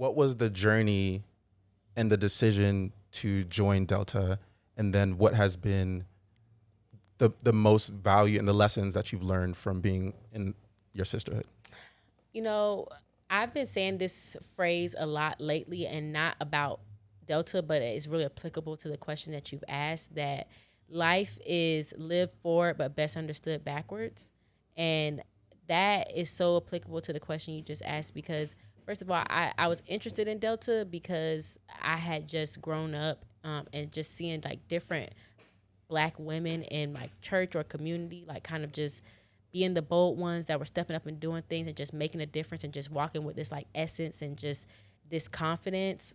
what was the journey and the decision to join Delta? And then what has been the most value and the lessons that you've learned from being in your sisterhood? You know, I've been saying this phrase a lot lately, and not about Delta, but it's really applicable to the question that you've asked, that life is lived forward but best understood backwards. And that is so applicable to the question you just asked, because first of all, I was interested in Delta because I had just grown up and just seeing like different Black women in my church or community, like kind of just being the bold ones that were stepping up and doing things and just making a difference and just walking with this like essence and just this confidence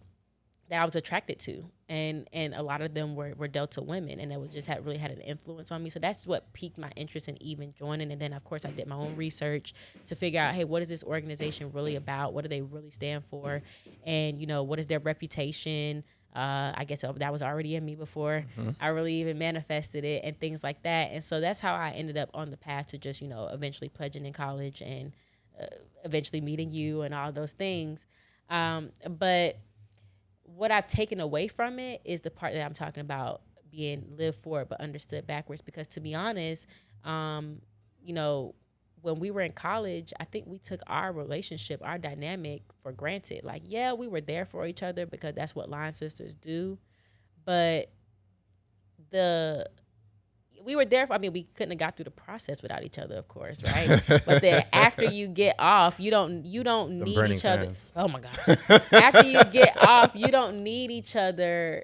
that I was attracted to. And a lot of them were Delta women, and it was just really had an influence on me. So that's what piqued my interest in even joining. And then of course I did my own research to figure out, hey, what is this organization really about? What do they really stand for? And, you know, what is their reputation? I guess that was already in me before I really even manifested it and things like that. And so that's how I ended up on the path to just, you know, eventually pledging in college and eventually meeting you and all those things. But what I've taken away from it is the part that I'm talking about being lived forward but understood backwards. Because to be honest, you know, when we were in college, I think we took our relationship, our dynamic for granted. Like, yeah, we were there for each other because that's what line sisters do. But we were there for, I mean, we couldn't have got through the process without each other, of course, right? But then after you get off, you don't need each other. Oh my gosh. After you get off, you don't need each other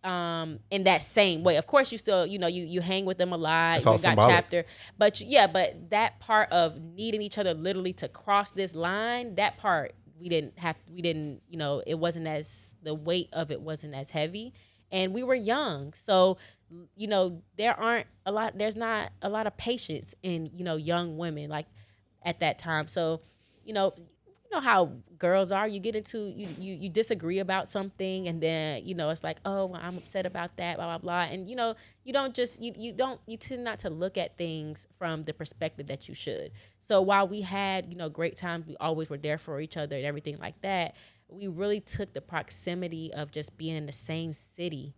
in that same way. Of course, you still, you know, you hang with them a lot. It's you all got symbolic. chapter. But but that part of needing each other literally to cross this line, that part we didn't, you know, it wasn't as, the weight of it wasn't as heavy. And we were young. So, you know, there's not a lot of patience in, you know, young women like at that time. So, you know how girls are. You get into, you disagree about something, and then, you know, it's like, oh, well, I'm upset about that, blah, blah, blah. And, you know, you don't just, you tend not to look at things from the perspective that you should. So while we had, you know, great times, we always were there for each other and everything like that, we really took the proximity of just being in the same city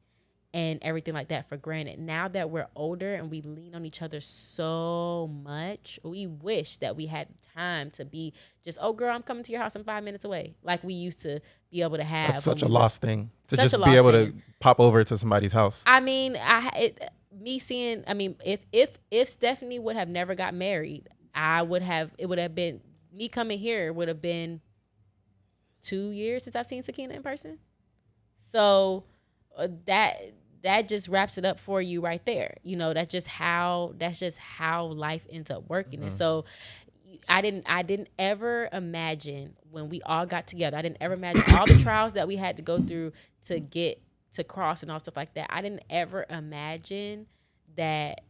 and everything like that for granted. Now that we're older and we lean on each other so much, we wish that we had time to be just, oh girl, I'm coming to your house, I'm 5 minutes away, like we used to be able to have. That's such a lost thing, to just be able to pop over to somebody's house. I mean, if Stephanie would have never got married, it would have been, me coming here would have been 2 years since I've seen Sakina in person. So that just wraps it up for you right there. You know, that's just how life ends up working. And so I didn't ever imagine when we all got together, I didn't ever imagine all the trials that we had to go through to get to cross and all stuff like that. I didn't ever imagine that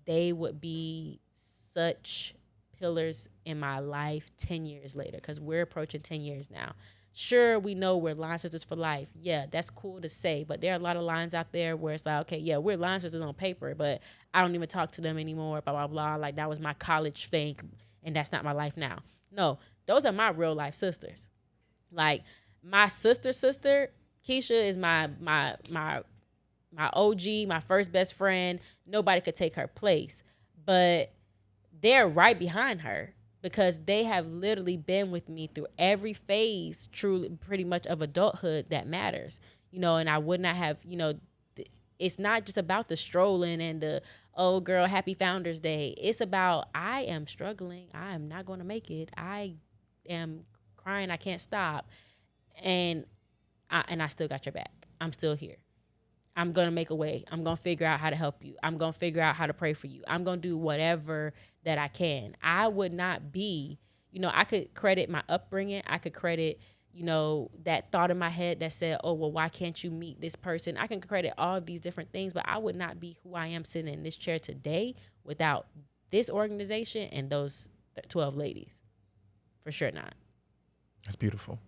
they would be such pillars in my life 10 years later, because we're approaching 10 years now. Sure, we know we're line sisters for life. Yeah, that's cool to say, but there are a lot of lines out there where it's like, okay, yeah, we're line sisters on paper, but I don't even talk to them anymore, blah, blah, blah. Like, that was my college thing, and that's not my life now. No, those are my real life sisters. Like, my sister, Keisha, is my OG, my first best friend. Nobody could take her place. But they're right behind her, because they have literally been with me through every phase, truly, pretty much, of adulthood that matters. You know, and I would not have, you know, it's not just about the strolling and the, oh girl, happy Founders Day. It's about, I am struggling. I am not going to make it. I am crying. I can't stop. And I still got your back. I'm still here. I'm going to make a way. I'm going to figure out how to help you. I'm going to figure out how to pray for you. I'm going to do whatever that I can. I would not be, you know, I could credit my upbringing. I could credit, you know, that thought in my head that said, oh, well, why can't you meet this person? I can credit all of these different things, but I would not be who I am sitting in this chair today without this organization and those 12 ladies. For sure not. That's beautiful.